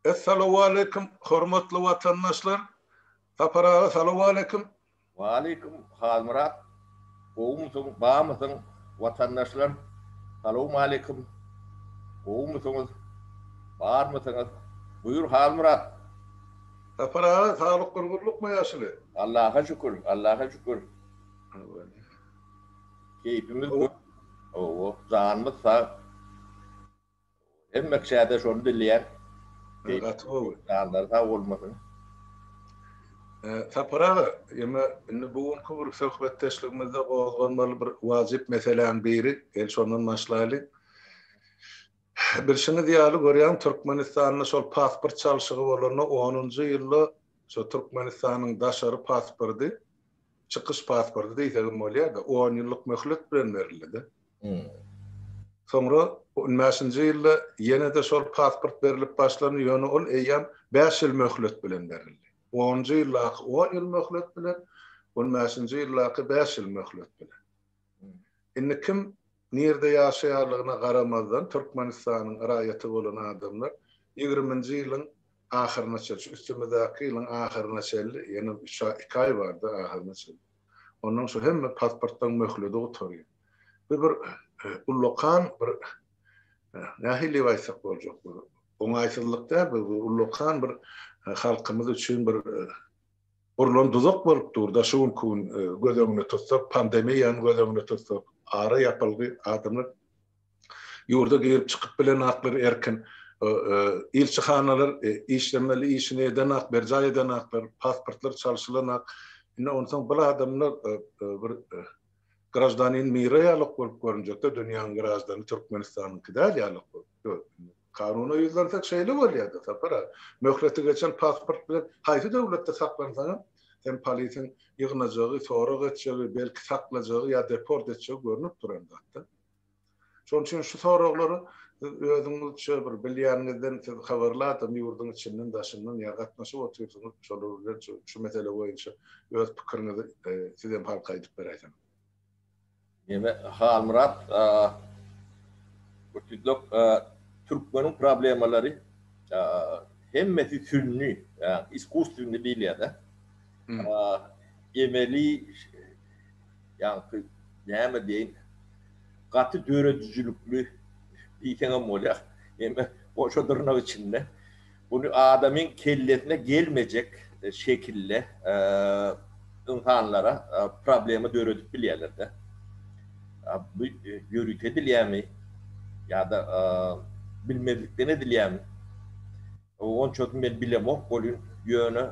Assalamu alaikum, hormatly vatandaşlar. Taparağa salamu alaikum. Ve aleyküm Halmurat. Oğumuzun, bağımızın vatandaşlar. Salamu aleyküm. Oğumuzunuz, bağır mısınız? Buyur Halmurat. Taparağa sağlık gurgurluk mu yaşlı? Allah'a şükür, Allah'a şükür. Keyfimiz bu. Oo, zanımız sağ. Emmek şeyde şunu dileyen. Zanlar sağ olmasın. Taparağa, bugün kubur sohbetleşligimizde gozganmaly bir wajip meseleň biri, el şondan başlaýaly. Bir şunu diýýäli görýän Türkmenistanyň şol pasport çalşygy bolany 10-njy ýylda şo Türkmenistanyň daşary pasporty, çykyş pasporty diýsegim bolýar-da 10 ýyllyk möhlet bilen berildi. Sonra 15-nji ýylda ýene-de şol pasport berilip başlany, ýöne ol eýýän 5 ýyl möhlet bilen berildi. 10-njy ýyllaky 10 ýyl möhlet bilen, 15-nji ýyllaky 5 ýyl möhlet bilen. Indi kim nirde ýaşaýarlygyna garamazdan Türkmenistanyň raýaty bolan adamlar 20-nji ýylyň ahyryna çeldi. Üstümizäki ýylyň ahyryna çeldi. Ýene 2 aý bardy ahyryna çeldi. Ondan soň hemme pasportdan möhledi oturýar. Bir ullokan bir nähili waýsak boljak bu. Oňaýsızlykda bir ullokan bir halkymyz üçin bir urlan duzak bolup durda şuň kun gözüňe tutsak, pandemiýany gözüňe tutsak, ara ýapylgy adamlar ýurda girip çykyp bilen aklar erkin ilçihanalar işlemeli işini eden ak, berja eden aklar, pasportlar çalşylan ak. Ine onsoň bu adamlar bir grajdanin mira ýalyk bolup görünjekde, dünýäň grajdany Türkmenistanyňky däl ýalyk bolup. Kanuny ýüzlenmek şeýle bolýardy tapara. Möhleti geçen pasport bilen haýsy döwletde saklansa, hem polisiň ýygnajygy, sorag etjegi, belki saklajagy ýa deport etjegi görünüp duranda. Şoň üçin şu soraglary özüňiz şö bir bilýäningizden habarlatym, ýurduň içinden daşyndan ýa gatnaşyp oturýarsyňyz, şol bilen şu mesele boýunça öz pikiriňizi sizem halka aýdyp berýäsiň. Ýeme Halmurat, bu tüdlok Türkmenin problemleri hemmesi sünni, yani iskustyny diýilýär. Emeli yani näme diýin, gaty döredijilükli diýsegem bolýar. Emme oşo dyrnak içinde bunu adamın kellesine gelmeyecek şekilde insanlara problemi döredip bilýärler de. Bu yürüt edilýärmi ya da bilmedikden edilýärmi? Onun çoğun ben bilemok, bolun yönü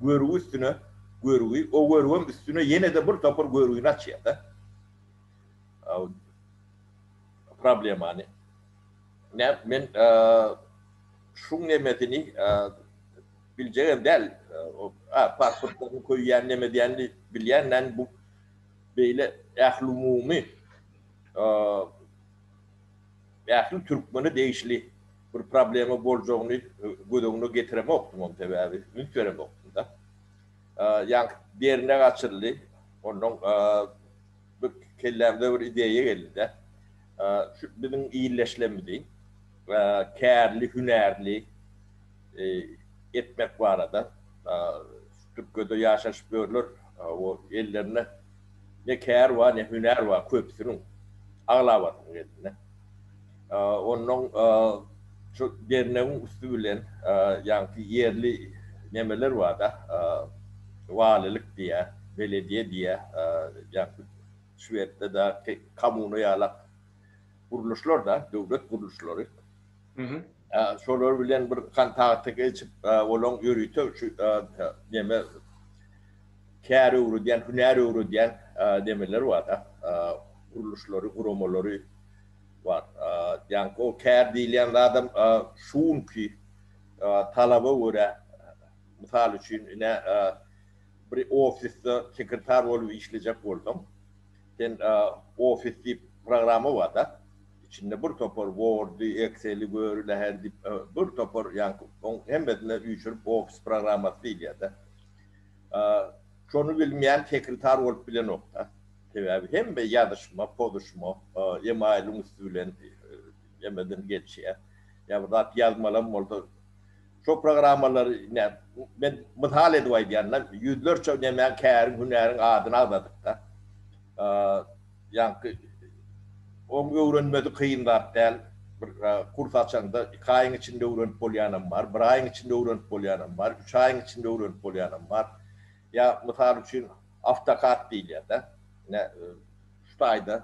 görüğü üstüne görüğü, o görüğün üstüne yine de bir topar görüğünü açıyor da. Problem hani. Ne ben şu nemetini bileceğim del. Pasportlarını koyuyan nemediğini bilýän bu böyle ahlumumi ahli Türkmeni değişli bir problemi boljagyny gödüňe getiremokdum on täbäbi, mümkün da. Yani derine açıldı. Onun bu kellemde bir ideýe geldi de. Şu bizim iyileşlemedi. Kärli, hünerli etmek barada. Türkiýede ýaşaşyp görler, o ellerine ne kär var ne hüner var köpsünün ağlawatyny edine. Onun şu derneğin üstü bilen yani yerli nemeler var da valilik diye, belediye diye yani Şuwetde da kamunu ýalak kuruluşlar da, döwlet kuruluşlary. Şolar bilen bir kontakta geçip olan ýürüýte şu neme kär öwrü diýen, hüner öwrü diýen demeler var da kuruluşlary, gurumalary var. Yani o kär diýilen adam şunki talaba göre misal üçin bir ofiste sekreter bolup işlejek boldum. Sen ofisli programı var da içinde bir topar Word, Excel'i görüle her bir topar yani hem bedene üçürüp ofis programı diýilýär da. Şonu bilmeyen sekreter bolup bilen nokta. Hem de yazışma, pozuşma, emailin üstülen yemeden geçiyor. Ya burada yazmalarım oldu. Şu programmaları ne ben mithal edeyim yani yüzlerce nemen kârin hünerin adını almadık da. Yani onu öğrenmedi kıyınlar değil. Kurs açanda 2 ayın içinde öğrenip bolyanım var, 1 ayın içinde öğrenip bolyanım var, 3 ayın içinde öğrenip bolyanım var. Ya misal için AutoCAD değil ya da ne Stay'da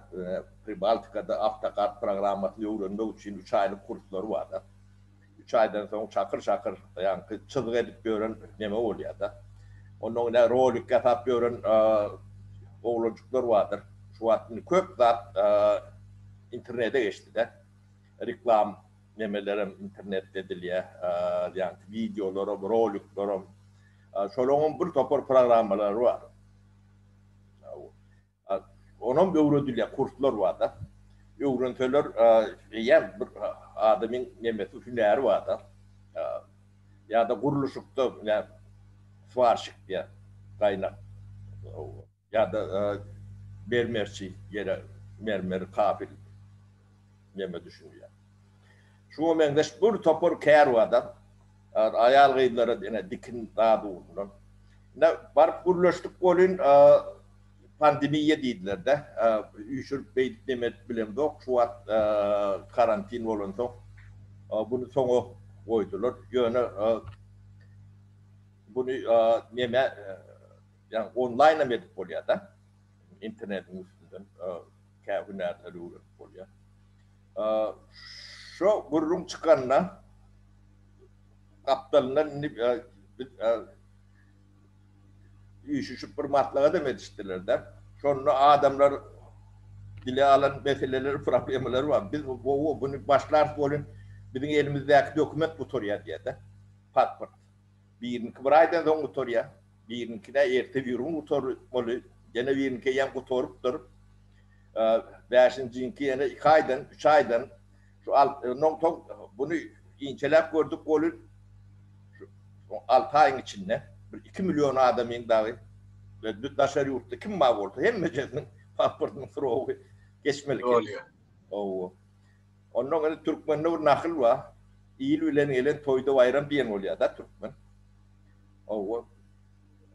Pribaltika'da AutoCAD programmasını öğrenmek için 3 aylık kursları vardı. 3 aydan sonra çakır yani çizgi edip gören neme oluyor da. Onun ne rolik yapıp gören oğlacıklar vardır. Şu an köp zat internete geçti de. Reklam nemelerim internette ediliyor. Yani videolarım, roliklerim. Şolonun bir topar programmaları var. Onun bir öğrendiği kurslar var da. Öğrentiler yani bir adamın nemesi hüneri var da. Ya da kuruluşukta yani svarşık ya kaynak ya da mermerçi yere mermeri kafil neme düşünüyor. Şu momenta bir topor kâr var da ayal gıyları yine dikin daha doğru. Ne var kuruluştuk olun pandemiye dediler de üşür beyt demet bilem yok şu an karantin olun sok bunu sonu koydular yöne bunu neme yani online edip oluyor da internetin üstünden kâhünerler öğrenip oluyor. Şu gurum çıkanla kaptanlar üşüşüp bir matlağa da mediştiler de sonra adamlar dile alan meseleleri problemleri var. Biz bunu başlar olun bizim elimizdeki doküment bu toruya diye de pat. Birinki bir aydan sonra utorya, birinki de erte bir ürün utormalı, gene birinki yan utorup beşinci yine 2 aydan, 3 aydan şu bunu incelep gördük olur 6 ayın içinde 2 milyon adamın dahi ve dışarı yurtta kim var orada hem meclisin pasportun sıroğu geçmeli oluyor. Onun Türkmen'de bir nakıl var. İyil ülen toyda bayram diyen oluyor da Türkmen.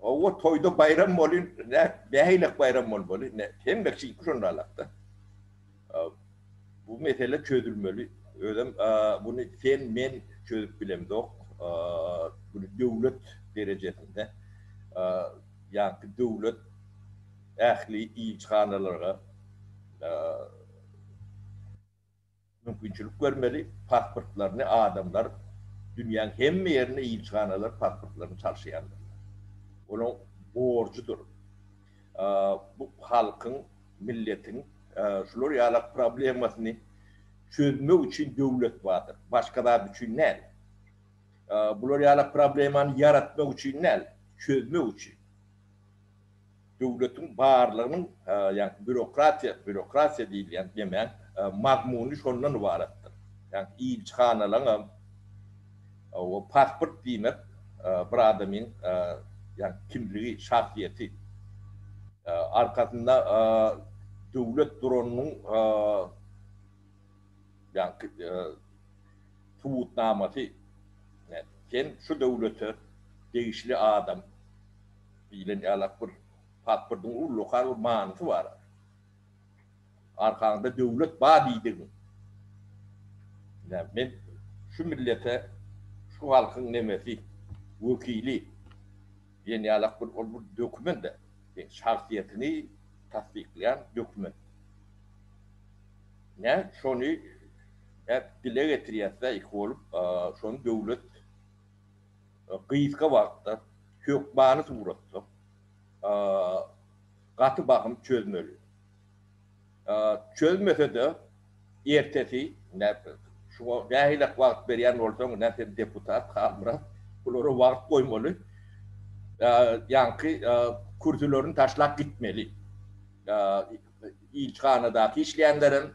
O toyda bayram molun ne behilik bayram mol bolu ne hem bekçi kuşun alakta. Bu mesele çözülmeli. Öyle bunu sen men çözüp bilemdik. Bunu devlet derecesinde yani devlet ehli ilçhanalara mümkünçülük vermeli. Pasportlarını adamlar dünyanın hem yerine ilçhanalar pasportlarını çalışanlar. Onun borcudur. Bu halkın, milletin şular yalak problemasını çözmek için devlet vardır. Başka da için ne? Bunlar yalak problemini yaratmak için ne? Çözmek için. Devletin bağırlarının yani bürokrasiya değil yani demeyen mazmunu şundan ibarettir. Yani ilçhanaların o pasport demek bir adamın yani kimliği, şahsiyeti arkasında devlet durumunun yani tuğutnaması yani sen şu devlete değişli adam bilen alak bir pasportun lokal manası var. Arkasında devlet badiydi. Yani ben şu millete şu halkın nemesi vekili yeni alak bir doküman da şahsiyetini tasdiklayan doküman. Ne? Şunu hep dile getiriyse ilk olup şunu devlet kıyıska vakti kökbanı uğrattı. Katı bakım çözmeli. Çözmese de ertesi ne şu dahilak vakit veren olsa ne deputat kalmıra bunları vakit koymalı. Yankı kürsülerin taşlak gitmeli. İlçhanadaki işleyenlerin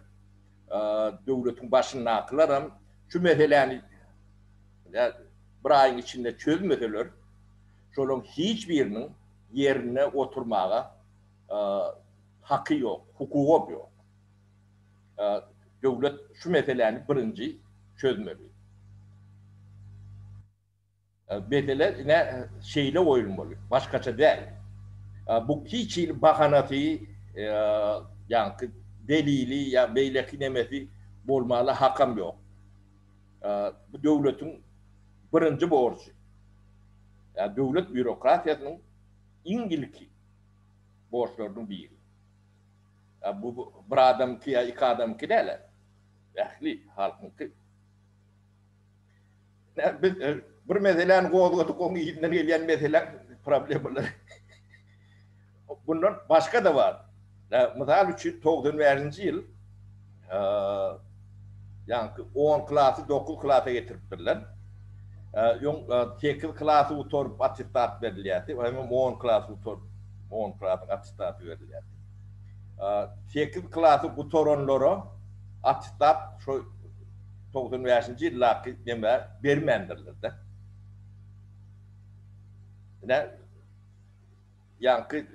devletin başına aklarım şu meselerini bir ayın içinde çözmediler. Şunun hiçbirinin yerine oturmaya hakkı yok, hukuku yok. Devlet şu meselelerini birinci çözmeli. Bedele ne şeyle oyulmalı. Başkaça değil. Bu hiç bakanatı yani delili ya beyleki nemeti bolmalı hakam yok. Bu devletin birinci borcu. Yani devlet bürokratiyasının İngilizce borçlarının biri. Bu bir adam ki ya iki adam ki değil. Ehli halkın ki. Bir meselen qoğduk onu iyinden gelen meselen problemler. Bundan başka da var. Misal için 90 yıl yani 10 klası 9 klasa getiriptirler. Yung 8 klası utorup atistat veriliyati. Hem 10 klası utorup 10 klasın atistat veriliyati. 8 klası utoronlara atistat şu 90 yıllarki neme vermendirler de. Ne yankı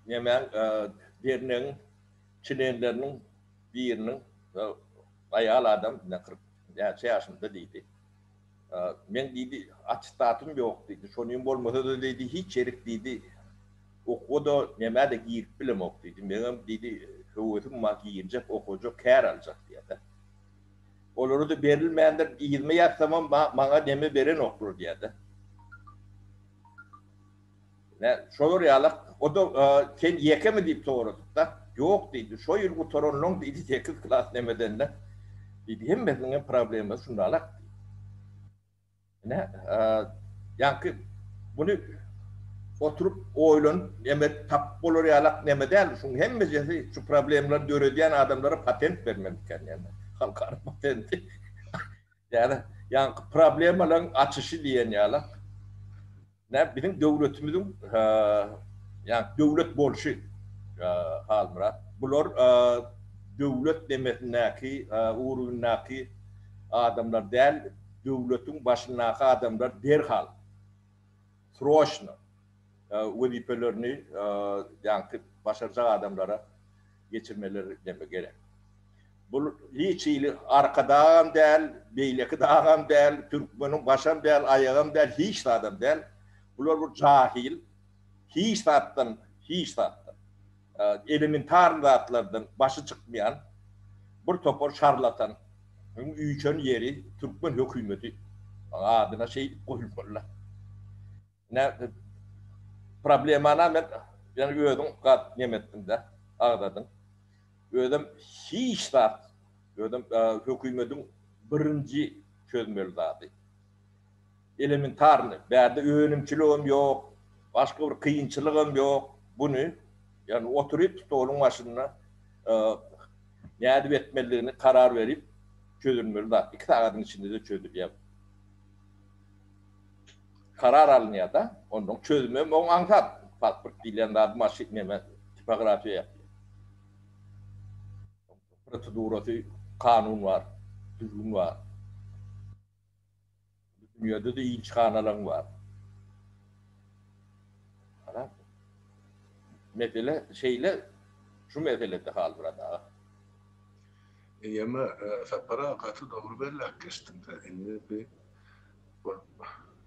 neme birinin çilenlerinin birinin ayalı adam ne 40 yaşında değildi. Men dedi atestatım yok dedi. Şonun olmasa da dedi hiç çerik dedi. O da neme de giyip bilim yok dedi. Benim dedi hüvetim ma giyinecek okuyacak kâr alacak diye de. Olur da verilmeyenler 20 yaş zaman bana neme veren okur diye de. Ne şolar yalak o da sen yeke mi deyip doğrultuk da yok dedi. Şu yıl bu toronlong dedi 8 klas nemeden de. Dedi hem benim problemi şunalak. Ne yani bunu oturup oylan neme tap olur yalak neme değil. Çünkü hem mesela şu problemler görülen adamlara patent vermemek yani. Halkara patenti. yani problemlerin açışı diyen yalak. Ne bizim devletimizin yani devlet bolşu halmıra. Bunlar devlet demesindeki uğrundaki adamlar değil, devletin başındaki adamlar derhal sroşna vazifelerini yani başaracak adamlara geçirmeleri demek gerek. Bu hiç arkadan değil, beyleki dağım değil, Türkmen'in başım değil, ayağım değil, hiç adam değil. Bunlar bu cahil, hiç sattan, elementar zatlardan başı çıkmayan bir topor şarlatan, üyçön yeri Türkmen hükümeti adına şey koyulmalı. Ne problemana ben yani ödüm kat yemettim de ağladım. Ödüm hiç sat, ödüm hükümetin birinci çözmeli zaten. Elementarını, berde öğrenimçiliğim yok, başka bir kıyınçılığım yok. Bunu yani oturup tutuğunun başına yardım etmelerini karar verip çözülmeli da 2 saatin içinde de çözülüyor. Karar alınıyor da onun çözümü onu anlat. Pasport dilinde adım aşıkmaya tipografi yapıyor. Prosedurası, kanun var, düzgün var. Dünyada da ilçhanalar var. Mesela şu meselede hal burada. Ama sapara katı doğru belli kestim de. Bir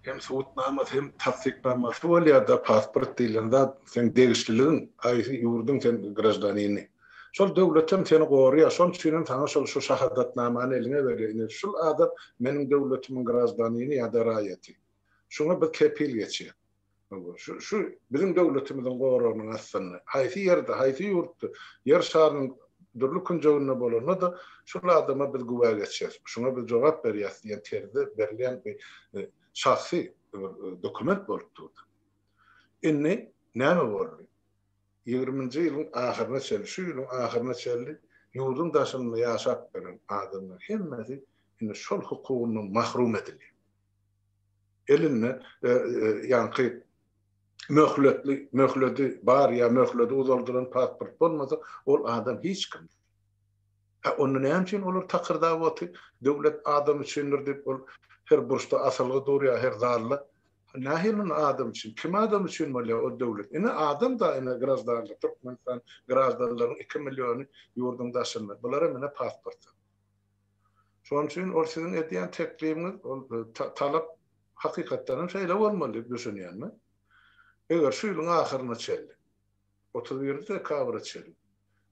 hem soğutmaması hem tasdiklanması var ya da pasport dilinde sen değiştirilen ayı yurdun sen grajdanini. Şol devletim seni koruyor. Şol senin sana şu şahadatnamanı eline veriyor. Şol adam benim devletimin grajdanini ya da rayeti. Şuna bir kepil geçiyor. Şu bizim devletimizin koruğunun aslında. Haysi yerde, haysi yurtta, yer şarının dürlü kuncağına bolana da şu adama bir güve geçeceğiz. Şuna bir cevap veriyoruz diyen teride verilen bir şahsi dokument borçludur. İnne ne mi var? 20. yılın ahirine çelli, şu yılın ahirine çelli, yurdun taşınma yaşap veren adamlar hemmeti inne şol hukukunu mahrum ediliyor. Elinle yani möhleti bar ya möhleti uzaldıran pasport olmasa ol adam hiç kim. Onun ne için olur takırdavatı devlet adam içindir deyip her burçta asılgı doğruya her zarla. Nahilin adam için, kim adam için mi o devlet? Yine adam da yine grazdarlar, Türkmenistan grazdarların 2 milyonu yurdunda aşınlar. Bunlara yine pasport. Şu an için o sizin ediyen teklifiniz, talep hakikatten şeýle bolmaly düşünýänmi? Eger şu ýylyň ahyryna çeldi. 31 dekabra çeldi.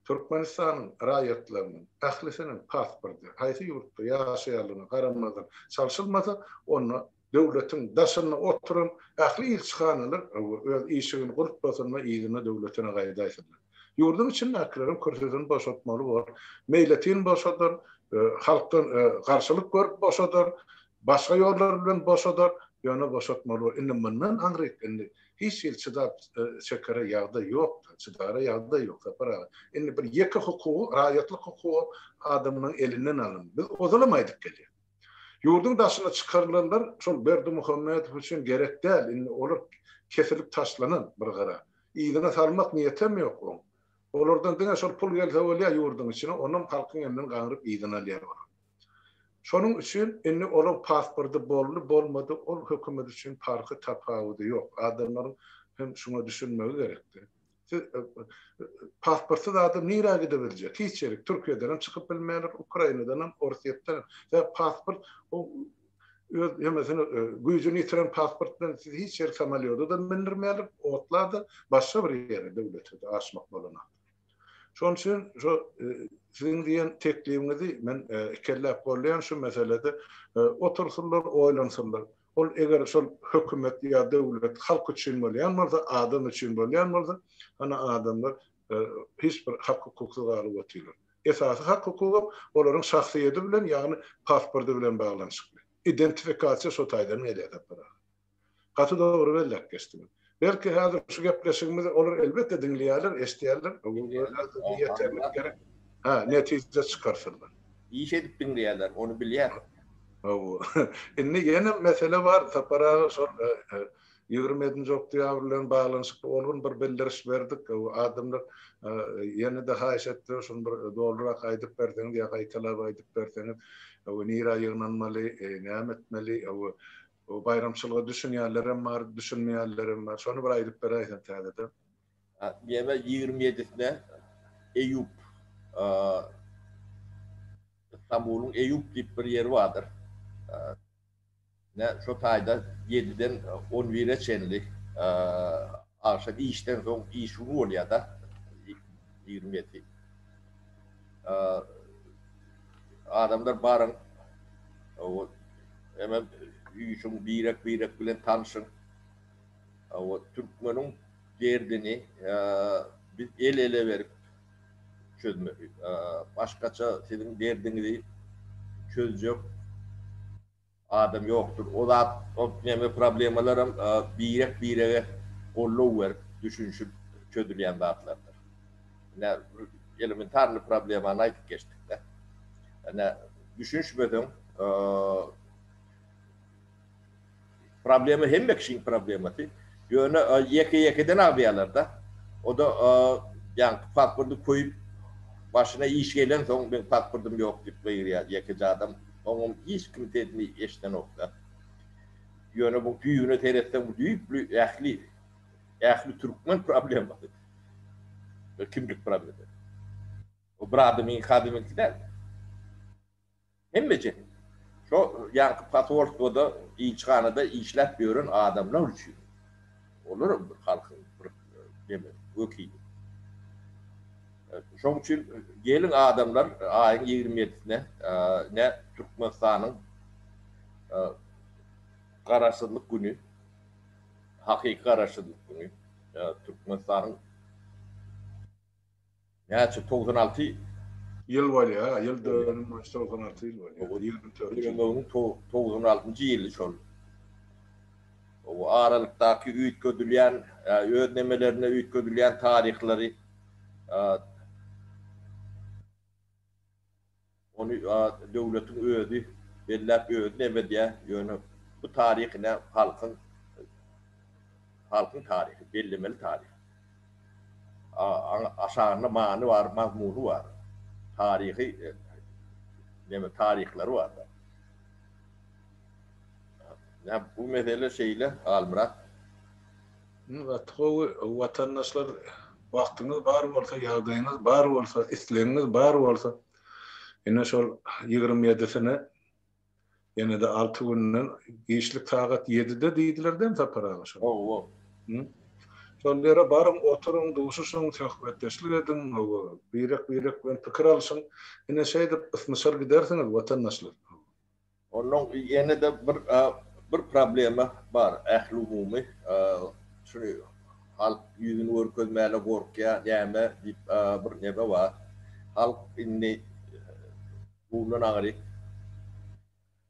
Türkmenistanyň raýatlarynyň ählisiniň pasporty haýsy ýurtda ýaşaýanlygyna garamadan çalşylmasa, onu döwletiň daşyna oturan ähli ilçihanalar öz işigini gurup basynma ýygyna döwletine gaýda aýtdylar. Ýurdun içinde ählilerin kürsüden boşaltmaly bar. Meýletin boşadar, halkdan garşylyk görüp boşadar, başga ýollar bilen boşadar, ýöne boşaltmaly bar. Indi mundan aňryk indi hiç ýyl çydap çekere ýagda ýok, çydara ýagda ýok. Indi bir ýeki hukuky, raýatlyk hukuky adamyň elinden alındy. Biz ozalamaydyk gelýär. Ýurdun daşyna çykarlanlar şol Berdimuhammedow üçin gerek däl. Indi olar kesilip taşlanan bir gara. Ýygyna salmak niýetem ýok. Olardan diňe şol pul gelse bolýar ýurdun içine, onuň halkyň elinden gaňryp ýygyna alýar. Şonuň üçin indi olar pasporty boldy, bolmady, ol hökümet üçin farky tapawudy ýok. Adamlaryň hem şuna düşünmegi gerekdi. Pasporty da adam nira gidebilecek. Hiç yerik. Türkiye'den çıkıp bilmeyenler, Ukrayna'dan, Orsiye'den ve pasport o mesela gücünü yitiren pasportdan hiç yer samalıyordu da bindirmeyeler, otlardı başka bir yere devlete de aşmak bolana. Şonun için sizin diyen teklifinizi ben kellep bollayan şu meselede otursunlar, oylansınlar. Ol eger şol hökümet ya devlet halk üçin bolýan bolsa, adam üçin bolýan bolsa, ana adamlar hiç bir hak hukuksuz galyp oturýar. Esasy hak hukuky olaryň şahsiýeti bilen, ýagny pasporty bilen baglanyşykly. Identifikasiýa şo taýdan gelýär. Gaty dogry bellek geçdim. Belki häzir şu gepleşigimiz olar elbetde dinleýärler, eşdiýärler. Ýeterli gerek. Netije çykarsınlar. İş edip dinleýärler, onu bilýär. Indi yine mesele var. Tapara 27. oktyabr bilen baglanyşykly bolan bir bildiriş berdik. Adamlar yine de haýyş etdi, şonu bir doldurak aýdyp berdiňiz, ýa gaýtalap aýdyp berdiňiz. Nira ýygnanmaly, näme etmeli, o bayramçylyga düşünýärlerim bar, düşünmeýärlerim bar. Şonu bir aýdyp beräýsin täzede. Ýeme 27-sinde Eyüp İstanbul'un Eyüp diýip bir ýeri bardyr. Ne şu taýda 7-den 11-e çenli aşağı işten soň iş bolýar da 27. Adamlar barın o hemen ýüşüň birek bilen tanışyn. O Türkmeniň derdini biz el ele berip çözmeli. Başkaça senin derdini çözecek adam yoktur. O da o problemlerim birek ollower düşünüşüp çözülen dağıtlardır. Ne elementarlı problemana aytıp geçtik de. Yani düşünüşmeden problemi hem bekşin problemati yönü yekeden abiyalarda o da yani pasportu koyup başına iş gelen son ben pasportum yok deyip bayırıyor yekeci adam. Onun hiç kimsetini eşten okta. Yönü bu düğüne teristen bu düğüp ehli Türkmen problemi. Kimlik problemi. O bradımın kadımın gider. Hem beceri. Şu yani pasportoda ilçhanada işlet görün adamlar için. Olur mu halkın demir öküy. Şoň üçin gelin adamlar aýyň 27-sine ne Türkmenistanyň garaşsyzlyk günü, hakyky garaşsyzlyk günü, Türkmenistanyň näçe 96 ýyl bolýar, ýyl 96 ýyl bolýar. 96-njy ýyly şol. O aralykdaky üýtgödülýän, öýtnemelerine üýtgödülýän taryhlary onu devletin öýdi, bellep öýdi nebediýä ýöne bu taryhyna halkyň taryhy, bellemeli taryh. Aşagyna many bar, mazmuny bar. Taryhy taryhlary bar. Ya bu mesele şeýle Almurat. Vatandaşlar wagtyňyz bar bolsa, ýagdaýyňyz bar bolsa, islegiňiz bar bolsa, ine şol 27-sine Yine de 6 günden işlik tagat 7'de deydilerden tapara başa. O. Şonlara barım oturun duşuşun sohbetleşlik edin. Birek ben fikir alsın. Ine şeyde ısmışar gidersiniz vatandaşlar. Onun yine de bir problemi var. Ehli umumi. Şunu halk yüzünü görkezmeli korkuya deme bir nebe var. Halk inni bunun ağrı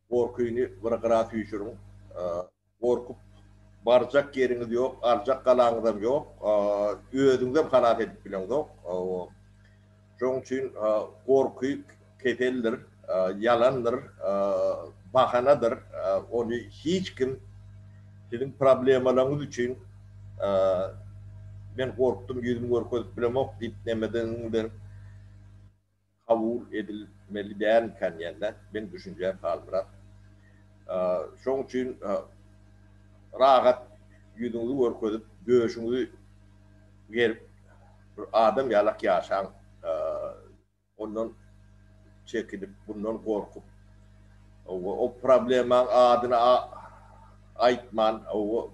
korkuyunu bırakıra tüyüşürüm. Korkup barcak yeriniz yok, arcak kalanınız yok. Ödünüzde kanat edip bilen yok. Şunun için korkuyu kefeldir, yalandır, bahanadır. Onu hiç kim sizin problemleriniz için ben korktum, yüzümü korkup bilen yok deyip demeden kabul edilmeli değer kendinden. Ben düşüncem kaldırar. Şunun için rahat yüzünüzü korkup, göğsünüzü verip bir adam yalak yaşan ondan çekilip, bundan korkup o problemin adını aytman, o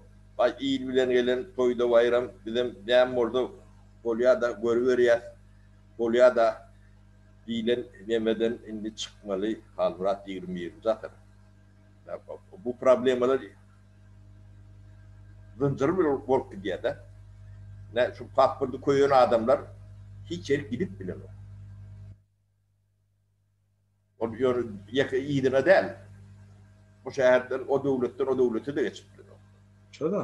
iyi bilen gelen toyda bayram bizim nem orada kolya da görüveriyor, kolya da bilen nemeden indi çıkmalı halburat 20 zaten. Bu problemler zincir bir korku diye de ne şu paspırdı koyuyan adamlar hiç yer gidip bile o. O iyidine değil. O şehirden, o devleti de geçip bile o. Şöyle.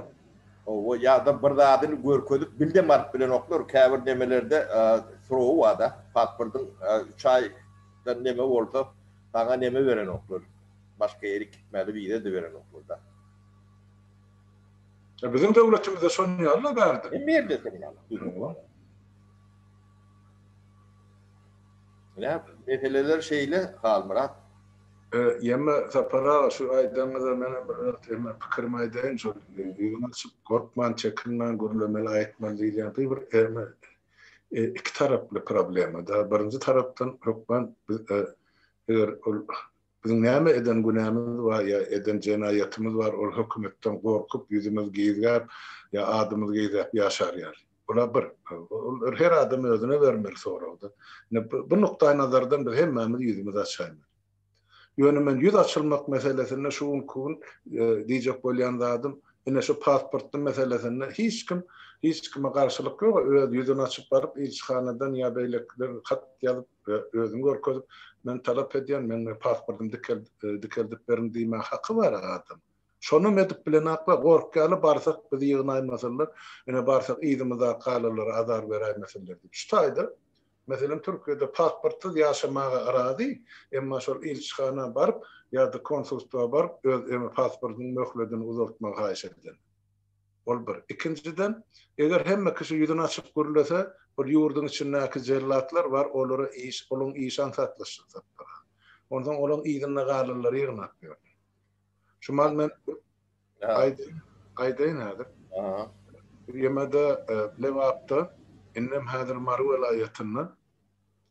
O ya da bir daha adını görködük bildim artık bilen oklar. Kâbir demelerde soğuğu var da paspırdın 3 aydan neme oldu. Bana neme veren oklar. Başka yere gitmedi bir de veren oklar. Bizim devletimizde son yalla verdi. Bir de senin Allah. Ne meseleler şeyle halmırat. Yeme tapara şu aydanıza mene bir fikrim aydan şu yunasıp korkman, çekinmen, gurlemeli ayetmen diyen bir iki taraflı problemi. Da birinci taraftan hukman bizim näme eden günahımız var ya eden cenayetimiz var o hükümetten korkup yüzümüz giyizgap ya adımız giyizgap yaşar yani. Buna bir her adam özüne vermeli sonra da. Bu noktaya nazardan biz hemmemiz yüzümüz açayız. Yönümen yüz açılmak meselesinde şu unkun diyecek bolyan zadım yine şu pasportun meselesinde hiç kime karşılık yok. Yüzünü açıp barıp ilçhanadan ya beylekler kat yazıp özünü görkezip men talep ediyen men pasportum dikeldip berim diýme hakkı var adam. Şonu edip bilen akla gorkaly barsak bizi ýygnaýmasalar, ene barsak ýygymyza kalalar azar beräýmeseler. Şu taýda mesela Türkiye'de pasportsuz yaşamağa arazi, emma şol ilçhana barıp ya da konsolosluğa barıp öz pasportun möhledini uzatmağa haýyş edilen. Ol bir. İkinciden, eger hemme kişi yüzünü açıp görülese, bir yurdun içindeki cellatlar var, olun işan satlaşsın. Ondan olun iyidinle galırları yığınakıyor. Şu mal men aydayn hadir. Yemede levapta innem hadir maru velayetinden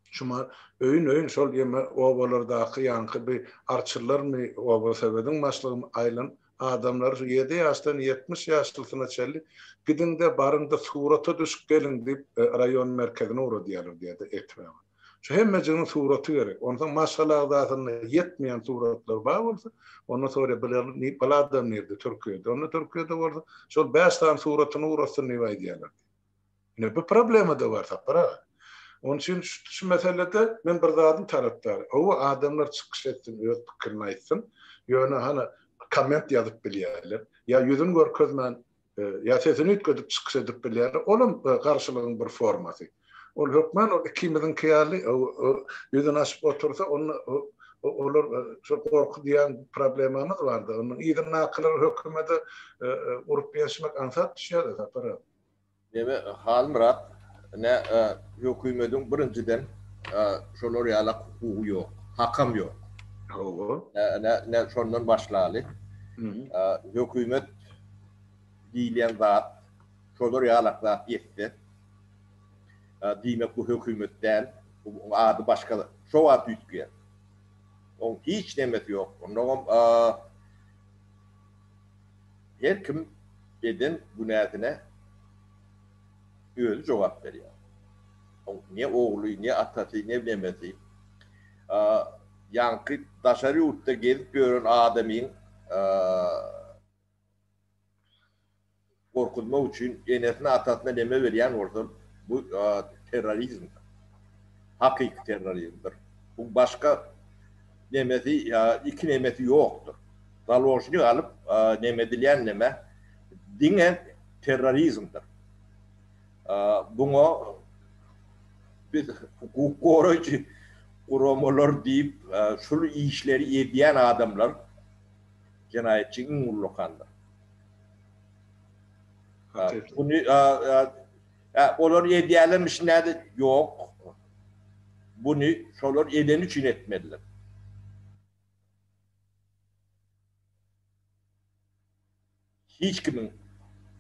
şuma öýün şol ýeme obalardaky ýanky bir arçylar mı oba sebedin başlygym aylan adamlar 7 ýaşdan 70 ýaşlygyna çelli gidinde barynda surata düşüp gelin diýip raýon merkezine ura diýerler diýdi etmem. Şu hemmejiniň suraty gerek. Ondan maşallah zatyny ýetmeýän suratlar bar bolsa, ondan sonra bilen baladam nerede Türkiýede. Onu Türkiýede bolsa, şol 5 tane suratyny urasyn näme diýerler. Ne bir problemi de bar tapara. Onun için şu meselede men bir zadım taraftarı. O adamlar çıkış etsin, öz pikirini aytsın. Ýöne hana komment yazıp bilýärler. Ya yüzün görkezmen, ya sesini ütküdüp çıkış edip bilýärler. Onun karşılığın bir formasy. Ol hukman o ikimizin kıyali yüzün açıp otursa onu olur şu korku diyen problemimiz vardı. Onun iyiden nakılar hükümete urup yaşamak ansat düşüyordu tapara. Deme halmırat ne hükümetin birinciden şolar ýalak hukuky ýok, hakam ýok. Ne şondan başlaly. Hükümet diýilen zat şolar ýalak zat ýetdi. Diýmek bu hükümetden ady başga şo wagt ýetdi. O hiç nemeti yok. Onun her kim eden günahına özü cevap veriyor. Ne oğlu, ne atası, ne nemeti. Yankı dışarı yurtta gezip gören adamın korkutma için enesine atasına neme veren orada bu terörizmdir. Hakiki terörizmdir. Bu başka nemeti, iki nemeti yoktur. Dalojunu alıp nemedilen neme dinen terörizmdir. Bunu biz hukuk koruyucu kurumalar deyip şu işleri ediyen adamlar cinayetçinin ullukandır. Bunu onlar ediyenlemiş nerede? Yok. Bunu şolar eden için etmediler. Hiç kimin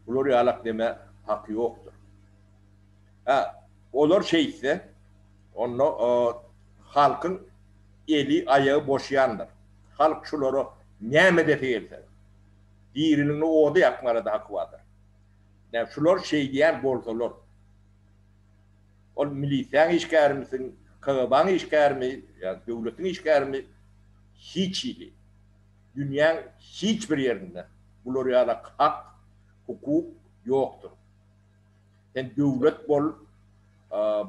bunları alak deme hakkı yoktur. Onlar ise onu halkın eli ayağı boşayandır. Halk şuları neyme değilse diğerinin o da yapmaları da hakkı vardır. Yani şular diyen bolsalar. O militen işgal misin, kağıban işgal mi, yani devletin işgal mi? Hiç iyi. Dünyanın hiçbir yerinde bunları alak hak, hukuk yoktur. Yani devlet bol,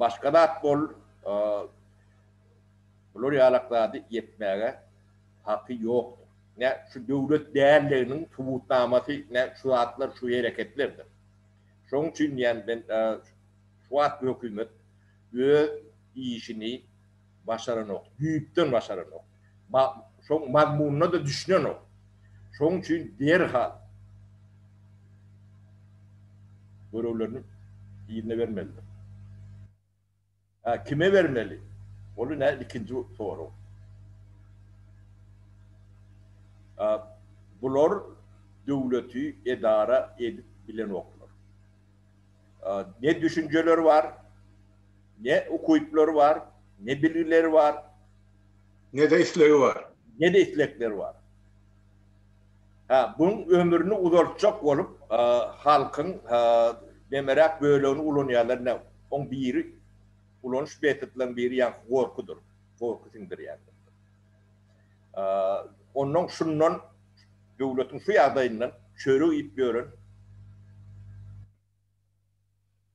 başka da bol, bunları alaklarda yetmeye hakkı yoktur. Ne şu devlet değerlerinin tubutnaması, ne şu atlar, şu hareketlerdir. Şunun için yani ben şu at hükümet ve işini başaran o, büyükten başaran o. Şunun mazmununa da düşünen o. Şunun için derhal görevlerini yerine vermelidir. Kime vermeli? Onu ne? İkinci soru. Bunlar devleti idare edip bilen okular. Ne düşünceler var, ne okuyuplar var, ne bilgileri var, ne de isleği var. Ne de istekleri var. Bunun ömrünü uzatacak olup halkın demerek böyleğini ulanıyorlar. On biri ulanış betetilen biri yani korkudur. Korkusundur yani. Onun şundan devletin şu adayından çörü ip görün.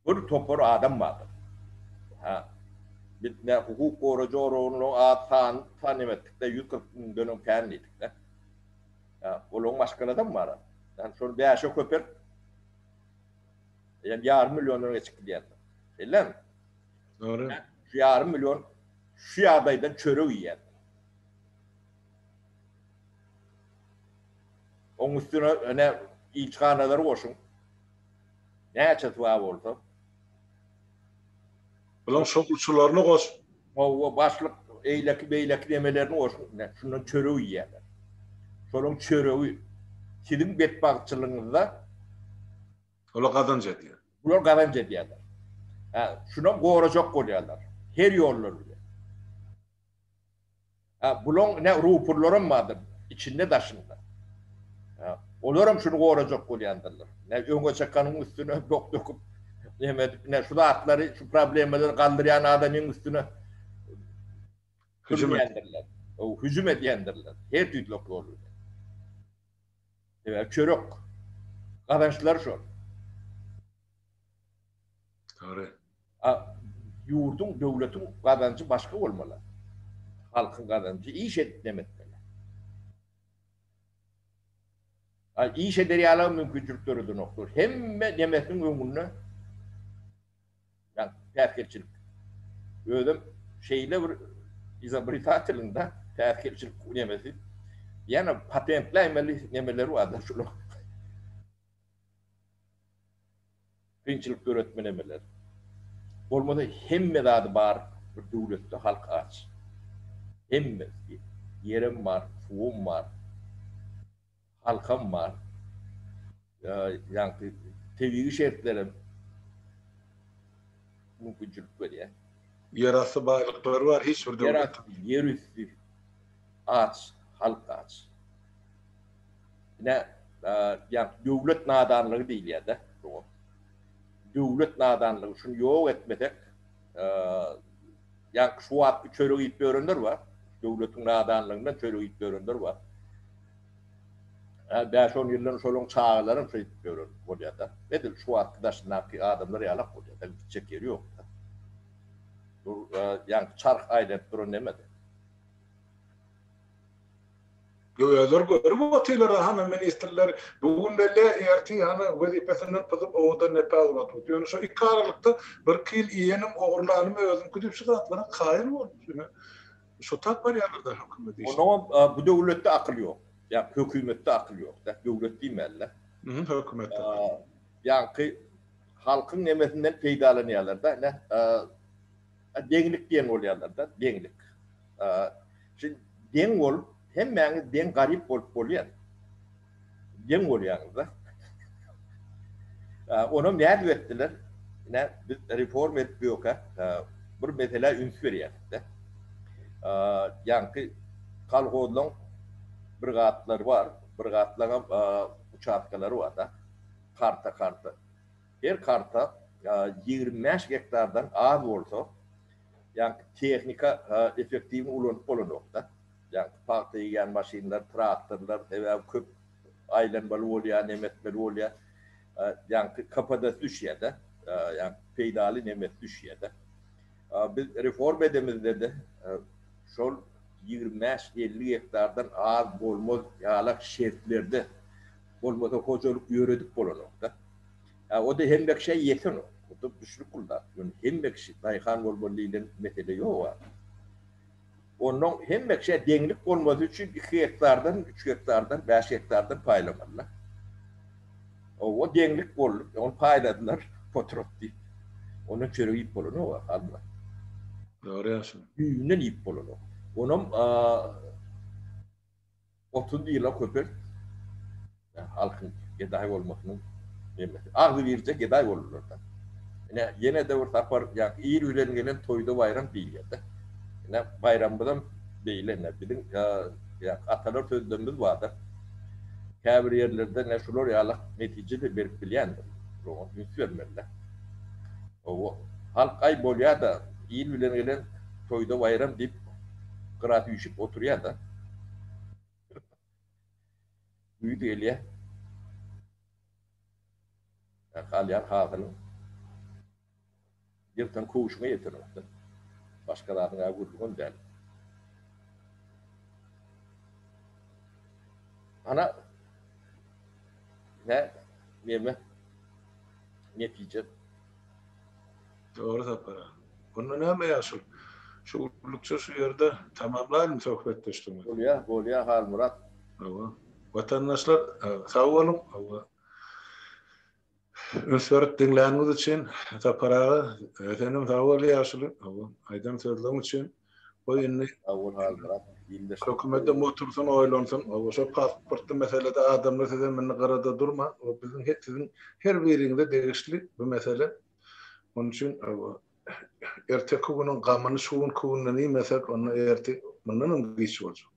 Bir topar adam vardır. Bir ne hukuk korucu oranı tanımadık da 140 bin dönüm kendiydik de. Onun başkanı da mı var? Yani sonra bir aşağı köper yani yarım milyonlara çıktı diyelim. Öyle mi? Doğru. Yani şu yarım milyon şu adaydan çörü yiyen. Onun üstüne ne ilçhanaları olsun. Ne açısı var orada? Ulan şokulçularını koş. O başlık eyleki beyleki demelerini olsun. Şundan çörü yiyenler. Sonra çörü sizin betbakçılığınızda Ola kadınca diyor. bunlar kadınca diyorlar. Şuna koruyacak oluyorlar. Her yollarıyla. Bunun ne ruhpurlarım vardır içinde taşında. Olurum şunu koruyacak oluyorlar. Ne önce çakanın üstüne dokup ne şu atları şu problemleri kaldıran adamın üstüne hücum ediyorlar. O hücum ediyorlar. Her türlü oluyor. Evet, çörük. Kadınçlar şu. Doğru. Yurdun, devletin kazancı başka olmalı. Halkın kazancı iyi şey demetmeli. İyi şey deryalar mümkünçülükleri de noktur. Hem demetin önüne yani terkirçilik. Ödüm şeyle bir İzabritatelinde terkirçilik demesi. Yani patentlemeli nemeleri vardır şunu. Kıyınçılık öğretmenemeler. Olmadı hem medadı var bir devlette halk aç. Hem yerim var, suğum var, halkam var. Yani tebliğ şeriflerim mümkünçülük veriyor. Yerası bağlılıkları var. Hiçbir devlet. Yer üstü aç, halk aç. Ne yani devlet nadanlığı değil ya da. Devlet nadanlığı şunu yok etmedek yani şu an çörek ip öğrenler var. Devletin nadanlığından çörek ip öğrenler var. 5-10 yılların solun çağlarım şey ip öğren oluyor da. Nedir şu arkadaşlar adamlar yalak oluyor da. Gidecek yeri yok da. Yani çark aylet durun demedi. Göğeler görüp otuyorlar hanım ministerler. Bugün de erti hani vazifesinden pızıp oğuda ne pağılat otuyor. Yani şu iki aralıkta bir kil iyenim oğurlanımı özüm kütüp çıkartmana kayır oldu. Şu tak var yanında hükümeti işte. Onun bu devlette akıl yok. Yani hükümette akıl yok. Devlet değil mi elle? Hükümette. Yani halkın nemetinden peydalanıyorlar da. Denlik diyen oluyorlar da. Denlik. Şimdi den ol hem yani den garip olup oluyor. Den oluyor da. Onu meyad ettiler. Ne reform etmiyor ki. Bir mesela üns veriyor. Yani kalhodlan brigadlar var. Brigadların uçakları var da. Karta. Her karta 25 hektardan az olsa yani teknika efektif olan da. Yani patlayan maşinler, traktörler, köp aylanmalı oluyor, nemetmeli oluyor. Yani kapada düşüyor da. Yani peydali nemet düşüyor da. Biz reform edemizde de şol 25-50 hektardan az olmaz yalak şertlerde olmasa hocalık yöredik bolanokta. O da hem bir şey yetin o. O da düşük kullar. Yani hem bir şey dayıkan olmalıyla mesele yok var. Onun hem bir şey denlik olmadığı için 2 hektardan, 3 hektardan, 5 hektardan paylamalılar. O denlik olur. Onu payladılar. Fotoğraf değil. Onun çörü ip olur. O var. Alma. Doğru yaşın. Büyüğünden ip olur. Onun 30 yıla köpek halkın geday olmasının demesi. Ağzı verecek geday olurlar da. Yani yine de bir tapar, yani iyi ürengenin toyda bayram değil ya da. Yani bayramdan değil ne bizim ya atalar sözlerimiz vardır. Kabir yerlerde ne şular yalak neticede verip bilendir. O üns vermeliler. O halk ay bolya da iyi ürengenin toyda bayram deyip kıraat yüşüp oturuyor da. Büyük eliye kalyan halkının yırtan kovuşma yetirmektir. Başkalarının ağırlığını değil. Ana ne netice. Doğru tapar. Onun ne yaşın? Şu ulukça şu yerde tamamlayalım sohbetleştirmeyi. Bolya hal murat. Vatandaşlar sağ olun. Ünsörüp dinləyiniz için taparağı efendim sağ olun yaşlı. Aydan sözlüm için o inni hükümette otursun oylansın. O şu pasportlu meselede adamlar sizin minni qarada durma. O sizin her birinde değişli bu mesele. Onun için erteki günün gamını şuun kuvundan iyi mesela onu erteki bunun geçiş olacak.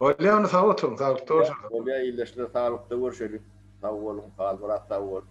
Olya onu sağ olun. Sağ olun. Olya iyileştir sağlıkta görüşelim. Sağ olun. Sağ olun.